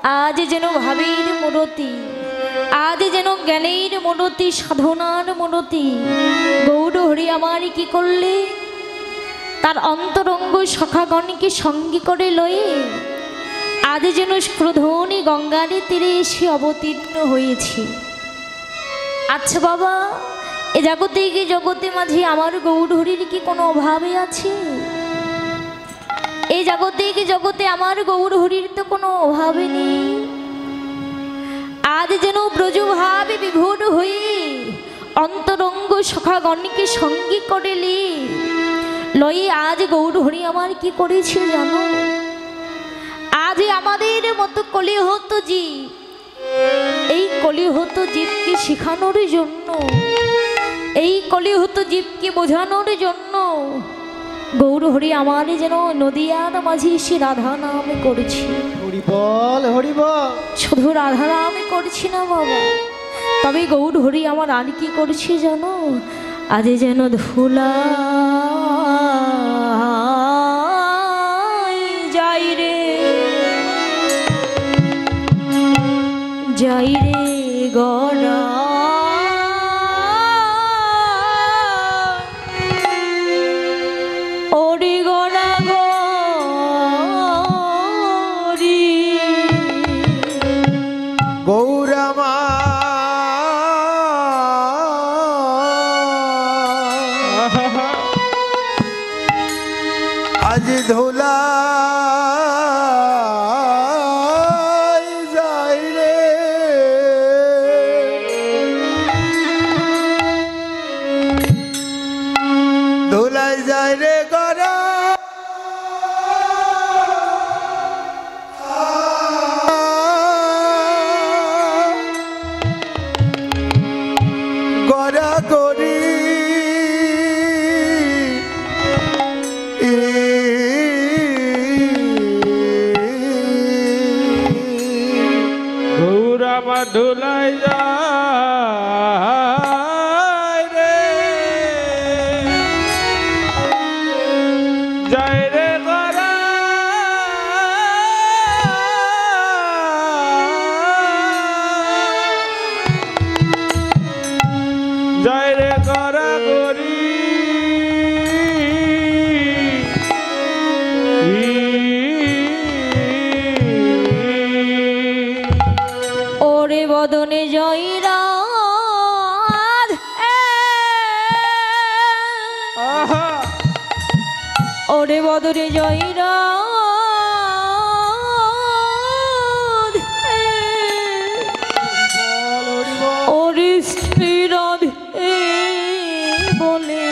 আজ যেন ভাবের মূরতি, আজ যেন জ্ঞানের মূরতি, সাধনার মূরতি গৌর হরি আমার কি করলে তার অন্তরঙ্গ সখাগণকে সঙ্গী করে লয়ে আজ যেন ক্রোধনী গঙ্গার তীরে এসে অবতীর্ণ হয়েছে। আচ্ছা বাবা, এ জগতে কি জগতে মাঝে আমার গৌর হরির কি কোনো অভাবে আছে? এই জগতে কি জগতে আমার গৌর হরির তো কোনো অভাবে নেই। আজ যেন ব্রজভাবে বিভোর হয়ে অন্তরঙ্গ সখাগণকে সঙ্গী করে লয়ে আজ গৌর হরি আমার কি করেছে জানো? আজ আমাদের মতো কলিহত জীব, এই কলিহত জীবকে শেখানোর জন্য, এই কলিহত জীবকে বোঝানোর জন্য গৌর হরি আমার যেন নদিয়ার মাঝে এসে রাধা নাম করেছি। হরিবল হরিবল, শুধু রাধা নাম করছি না বাবা, তবে গৌর হরি আমার আর কি করছে জানো? আজ যেন ধুলা যাই রে যাই রে গড়া, ওরে গড়া গরি গৌরামা আজ ধোলা যাই রে, ধোলাই যায় রে গড়া, গড়া গড়ি গৌরামা ধুলাই যায় রে, যায় রে গরা, যায় রে গরা গরি, ওরে বদনে জয়রাধ, আহা ওরে বদনে জয়রাধ, ওরে শ্রীরাধ বলে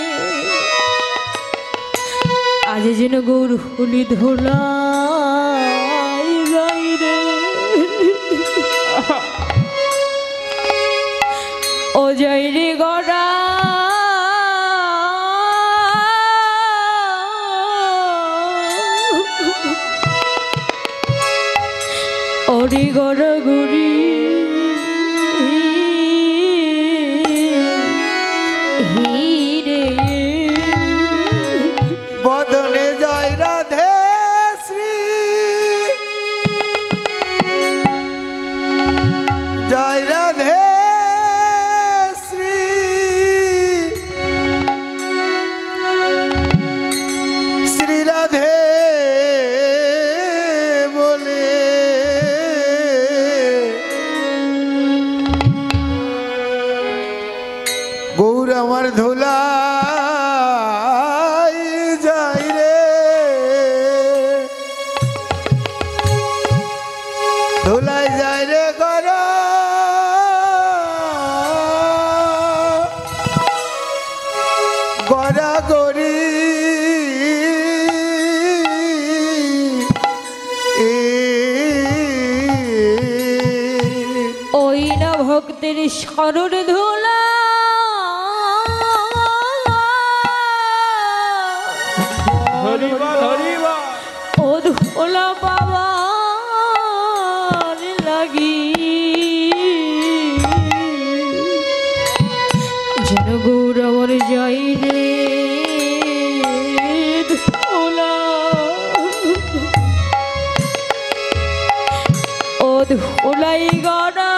আজ যেন গৌর হলি ধোলা যাই রে, ও যাই রে গড়া, ওরে গড়া গড়ি হিরে বদনে জয় রাধে শ্রী, জয় রাধে শ্রী, শ্রী রাধে বলে গৌর আমার ধোলা যাই রে, ধোলাই যায় রে গড়া, গড়া গড়ি ওই না ভক্তের শরণ ধুলা, হরিবল হরিবল, ও ধুলা পাবার লাগি যেন গৌরবর যাই রে ধুলা, ও ধুলাই গড়া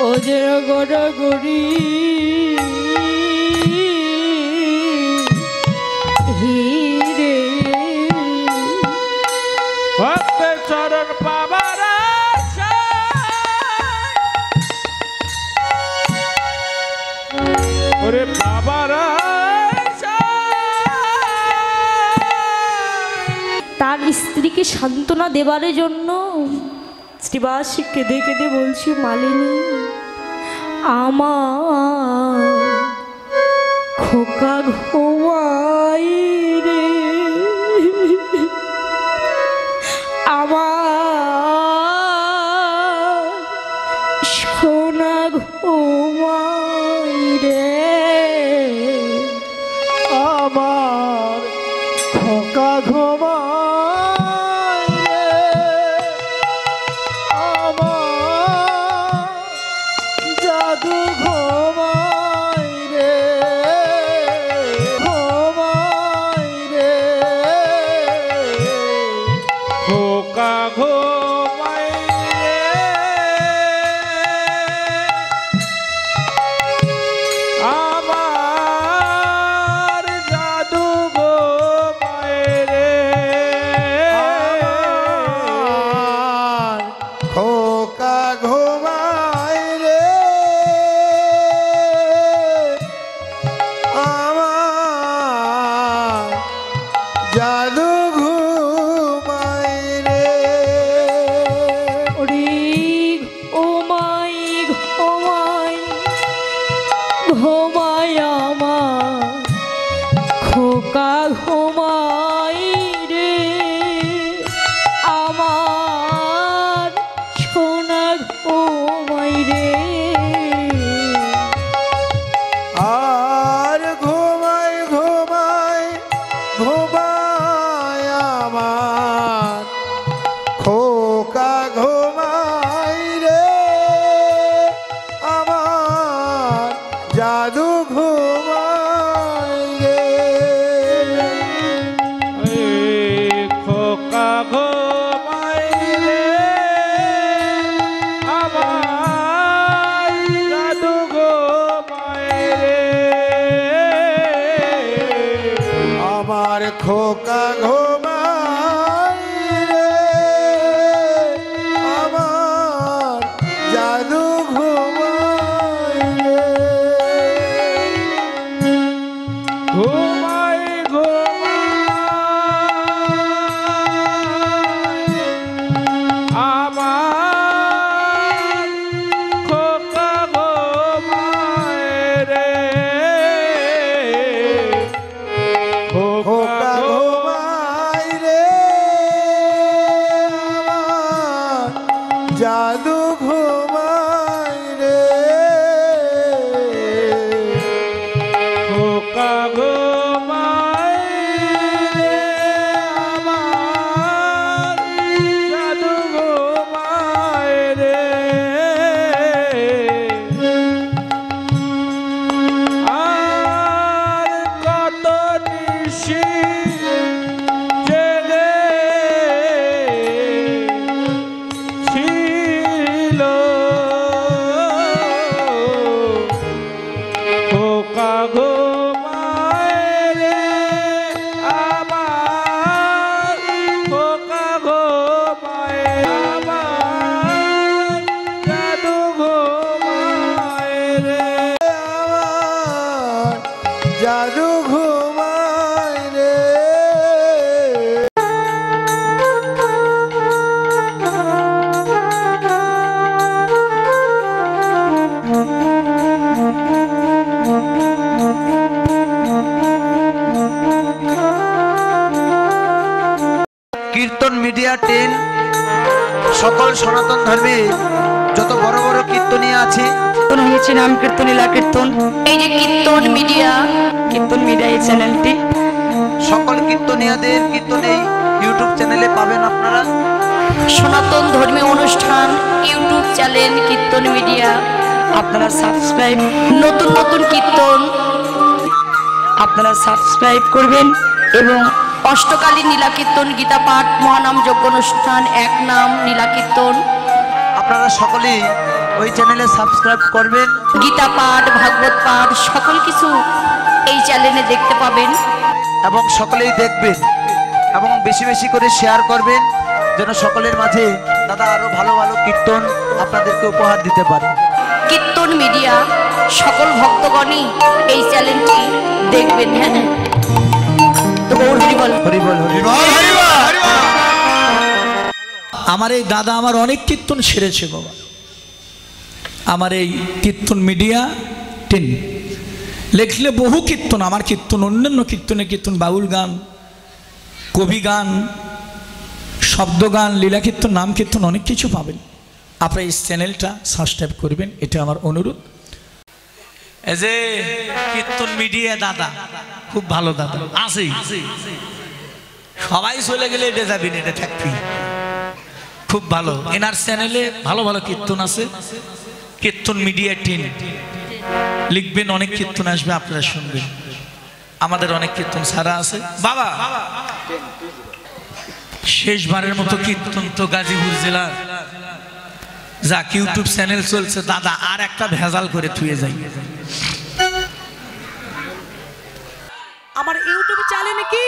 ওজের গড়া গড়ি হিরে ভক্তের চরণ পাবার ওরে বাবার তার স্ত্রীকে সান্ত্বনা দেবার জন্য শ্রীবাসী কেঁদে কেঁদে বলছি, মালিনী আমার খোকা ঘুমাই রে, আমার সোনা ঘুমাই রে, আমার খোকা ঘুমায় রে, আমার জাদু ঘুমায় রে, ঘুমায় রে, খোকা ঘুমাই রে, আমার জাদু ঘুমাই রে, আমার খোকা ঘুমায় রে, আমার জাদু ঘুমায় রে, ওরে ঘুমাই ঘুমাই ঘুমাই আমার খোকা ঘুমাই রে, আমার সোনা ঘুমাই রে, আর ঘুমায় ঘুমায় ঘুমায় আমার খোকা ঘুমায় রে, আমার জাদু ঘুমায় রে, খোকা ঘুমাই রে, আমার জাদু ঘুমাই রে, আমার খোকা ঘুমায় রে, আমার জাদু ঘুমায় রে, ঘুমাই ঘুমাই আমার খোকা ঘুমাই রে, খোকা ঘুমায় রে, আমার জাদু ঘুমায় রে, খোকা ঘুমাই রে, আমার জাদু ঘুমাই রে, আর কত নিশি জেগে ছিল খোকা ঘুমায় রে, আমার খোকা ঘুমায়, আমার জাদু ঘুমায় রে, আমার জাদু ঘুমায় রে, কীর্তন মিডিয়া 10 সকল সনাতন ধর্মে যত বড় বড় কীর্তনীয় আছে, কীর্তন হয়েছে নাম কীর্তন লীলা কীর্তন, এই যে কীর্তন মিডিয়া এই চ্যানেলটি সকল কীর্তনীয়দের কীর্তন এই ইউটিউব চ্যানেলে পাবেন আপনারা। সনাতন ধর্মীয় অনুষ্ঠান ইউটিউব চ্যানেল কীর্তন মিডিয়া, আপনারা সাবস্ক্রাইব, নতুন নতুন কীর্তন আপনারা সাবস্ক্রাইব করবেন এবং অষ্টকালীন নীলাকীর্তন গীতা পাঠ মহানাম যজ্ঞ অনুষ্ঠান এক নাম নীলাকীর্তন আপনারা সকলেই ওই চ্যানেলে সাবস্ক্রাইব করবেন গীতা পাঠ ভাগবত পাঠ সকল কিছু এই চ্যানেলে দেখতে পাবেন এবং সকলেই দেখবেন এবং বেশি বেশি করে শেয়ার করবেন যেন সকলের মাঝে দাদা আরো ভালো ভালো কীর্তন আপনাদেরকে উপহার দিতে পারে। কীর্তন মিডিয়া সকল ভক্তগণই এই চ্যানেলটি দেখবেন। হ্যাঁ তো গৌর হরি বল। হরি বল হরি বল। আমার এই দাদা আমার অনেক কীর্তন সেরেছে বাবা। আমার এই কীর্তন মিডিয়া 10 লেখলে বহু কীর্তন, আমার কীর্তন অন্যান্য কীর্তন বাউল গান, কবি গান, শব্দ গান, লীলা কীর্তন, নাম কীর্তন অনেক কিছু পাবেন। আপনারা এই চ্যানেলটা সাবস্ক্রাইব করবেন, এটা আমার অনুরোধ। এই যে কীর্তন মিডিয়া দাদা খুব ভালো দাদা আছে, সবাই চলে গেলে এটা যাবি না, এটা থাকবি, খুব ভালো। এনার চ্যানেলে ভালো ভালো কীর্তন আছে, কীর্তন মিডিয়া 10 লিখবেন, অনেক কীর্তন আসবে, আপনারা শুনবেন। আমাদের অনেক কীর্তন ছাড়া আছে বাবা। শেষবারের মতো কীর্তন তো গাজীপুর জেলার যা ইউটিউব চ্যানেল চলছে দাদা, আর একটা ভেজাল করে থুয়ে যাই। আমার ইউটিউব চ্যানেলে কি